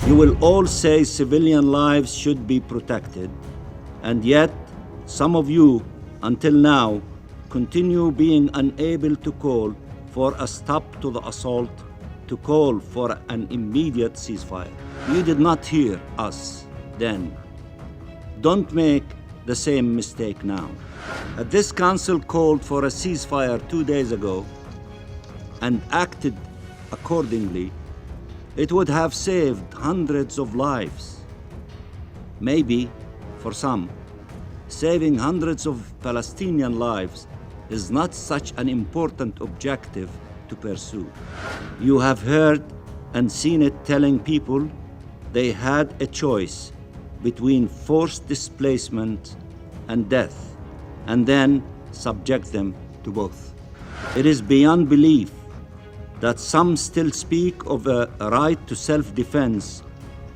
You will all say civilian lives should be protected, and yet some of you, until now, continue being unable to call for a stop to the assault, to call for an immediate ceasefire. You did not hear us then. Don't make the same mistake now. This council called for a ceasefire 2 days ago and acted accordingly. It would have saved hundreds of lives. Maybe, for some, saving hundreds of Palestinian lives is not such an important objective to pursue. You have heard and seen it telling people they had a choice between forced displacement and death, and then subject them to both. It is beyond belief that some still speak of a right to self-defense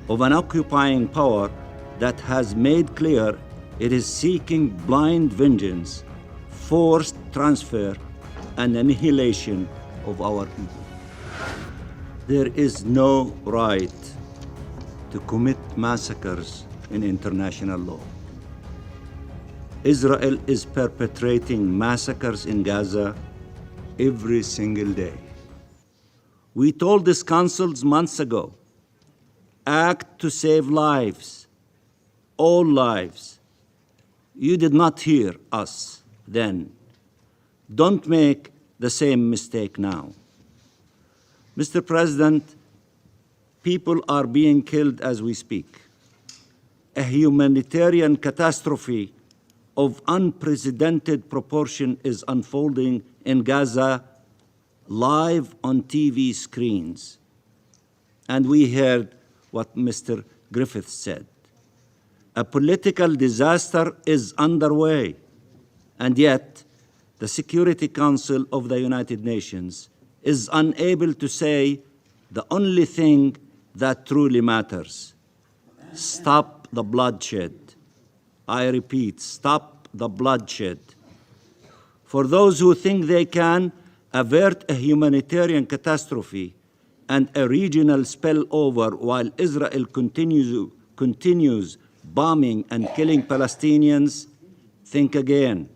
of an occupying power that has made clear it is seeking blind vengeance, forced transfer, and annihilation of our people. There is no right to commit massacres in international law. Israel is perpetrating massacres in Gaza every single day. We told this councils months ago, act to save lives, all lives. You did not hear us then. Don't make the same mistake now. Mr. President, people are being killed as we speak. A humanitarian catastrophe of unprecedented proportion is unfolding in Gaza live on TV screens. And we heard what Mr. Griffith said. A political disaster is underway, and yet the Security Council of the United Nations is unable to say the only thing that truly matters. Stop the bloodshed. I repeat, stop the bloodshed. For those who think they can avert a humanitarian catastrophe and a regional spillover while Israel continues bombing and killing Palestinians, think again.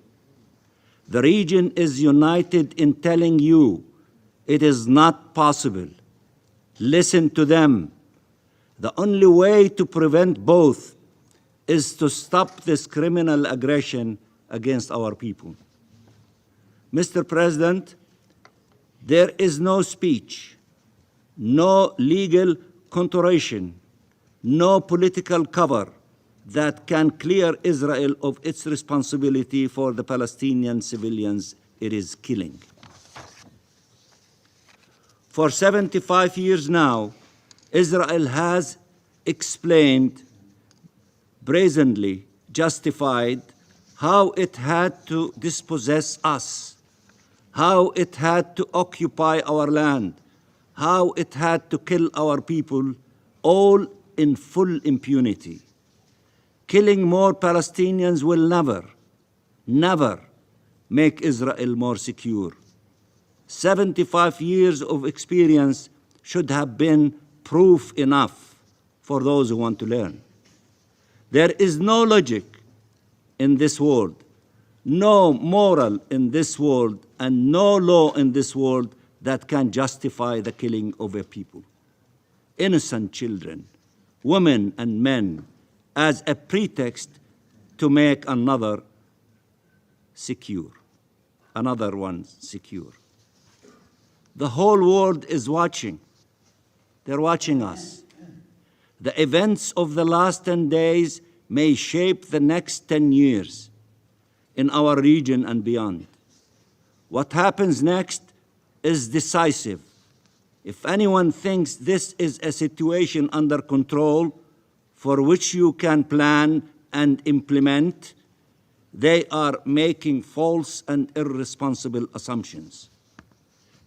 The region is united in telling you it is not possible. Listen to them. The only way to prevent both is to stop this criminal aggression against our people. Mr. President, there is no speech, no legal contortion, no political cover that can clear Israel of its responsibility for the Palestinian civilians it is killing. For 75 years now, Israel has explained, brazenly justified, how it had to dispossess us, how it had to occupy our land, how it had to kill our people, all in full impunity. Killing more Palestinians will never make Israel more secure. 75 years of experience should have been proof enough for those who want to learn. There is no logic in this world, no moral in this world, and no law in this world that can justify the killing of a people. Innocent children, women and men, as a pretext to make another one secure. The whole world is watching. They're watching us. The events of the last 10 days may shape the next 10 years in our region and beyond. What happens next is decisive. If anyone thinks this is a situation under control for which you can plan and implement, they are making false and irresponsible assumptions.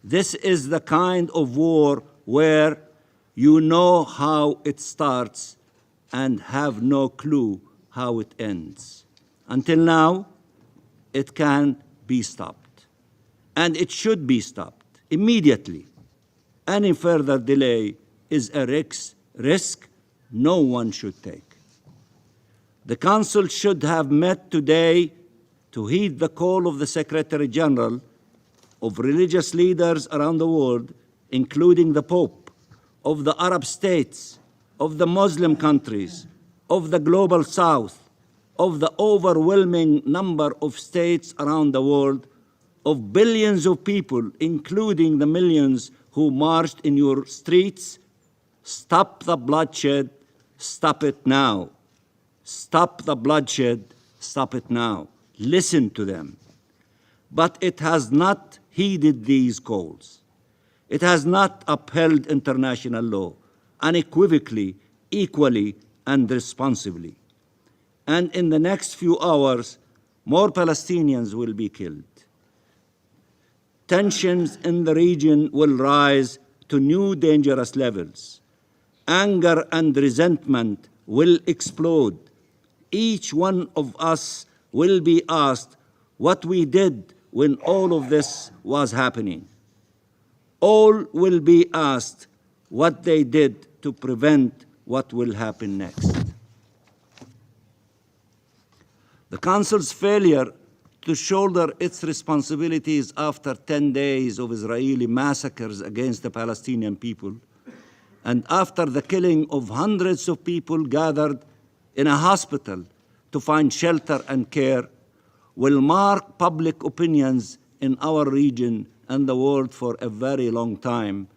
This is the kind of war where you know how it starts and have no clue how it ends. Until now, it can be stopped. And it should be stopped immediately. Any further delay is a risk no one should take. The Council should have met today to heed the call of the Secretary General, of religious leaders around the world, including the Pope, of the Arab states, of the Muslim countries, of the global South, of the overwhelming number of states around the world, of billions of people, including the millions who marched in your streets. Stop the bloodshed, stop it now. Stop the bloodshed, stop it now. Listen to them. But it has not heeded these calls. It has not upheld international law unequivocally, equally, and responsibly. And in the next few hours, more Palestinians will be killed. Tensions in the region will rise to new dangerous levels. Anger and resentment will explode. Each one of us will be asked what we did when all of this was happening. All will be asked what they did to prevent what will happen next. The Council's failure to shoulder its responsibilities after 10 days of Israeli massacres against the Palestinian people, and after the killing of hundreds of people gathered in a hospital to find shelter and care, will mark public opinions in our region and the world for a very long time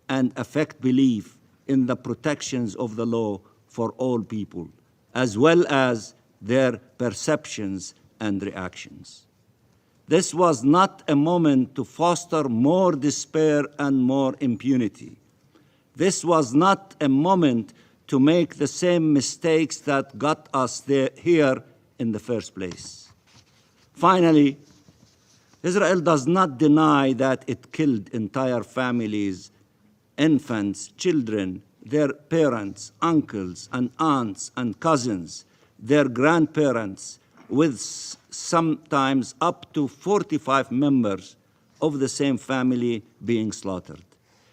and affect belief in the protections of the law for all people, as well as their perceptions and reactions. This was not a moment to foster more despair and more impunity. This was not a moment to make the same mistakes that got us here in the first place. Finally, Israel does not deny that it killed entire families, infants, children, their parents, uncles and aunts and cousins, their grandparents, with sometimes up to 45 members of the same family being slaughtered.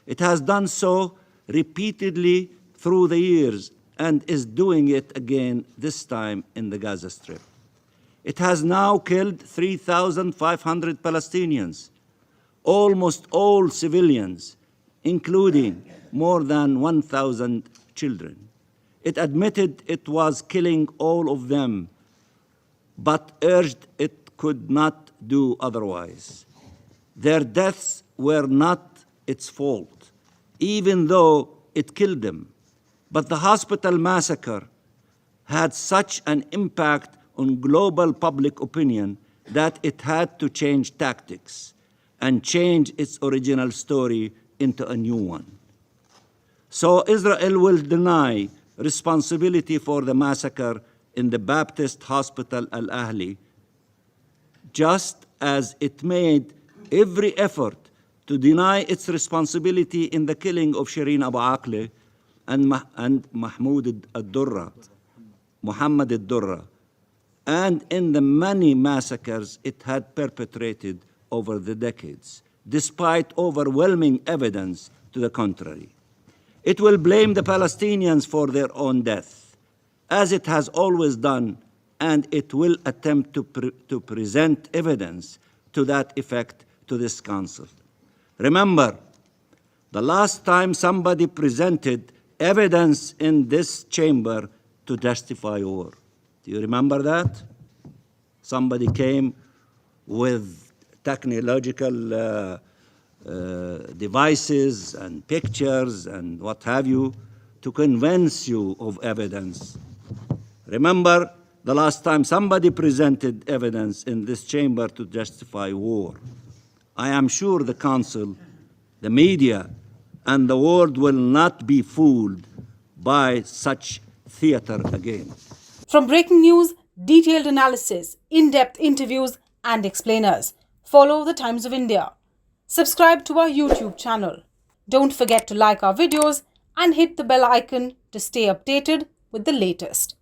It has done so repeatedly through the years and is doing it again this time in the Gaza Strip. It has now killed 3,500 Palestinians, almost all civilians, including more than 1,000 children. It admitted it was killing all of them, but urged it could not do otherwise. Their deaths were not its fault, even though it killed them. But the hospital massacre had such an impact on global public opinion that it had to change tactics and change its original story into a new one. So Israel will deny responsibility for the massacre in the Baptist Hospital Al-Ahli, just as it made every effort to deny its responsibility in the killing of Shireen Abu Akleh and Muhammad al-Durra, and in the many massacres it had perpetrated over the decades, despite overwhelming evidence to the contrary. It will blame the Palestinians for their own death, as it has always done, and it will attempt to present evidence to that effect to this Council. Remember, the last time somebody presented evidence in this chamber to justify war. Do you remember that? Somebody came with technological devices and pictures and what have you to convince you of evidence. Remember the last time somebody presented evidence in this chamber to justify war. I am sure the Council, the media, and the world will not be fooled by such theater again. From breaking news, detailed analysis, in-depth interviews, and explainers, follow the Times of India. Subscribe to our YouTube channel. Don't forget to like our videos and hit the bell icon to stay updated with the latest.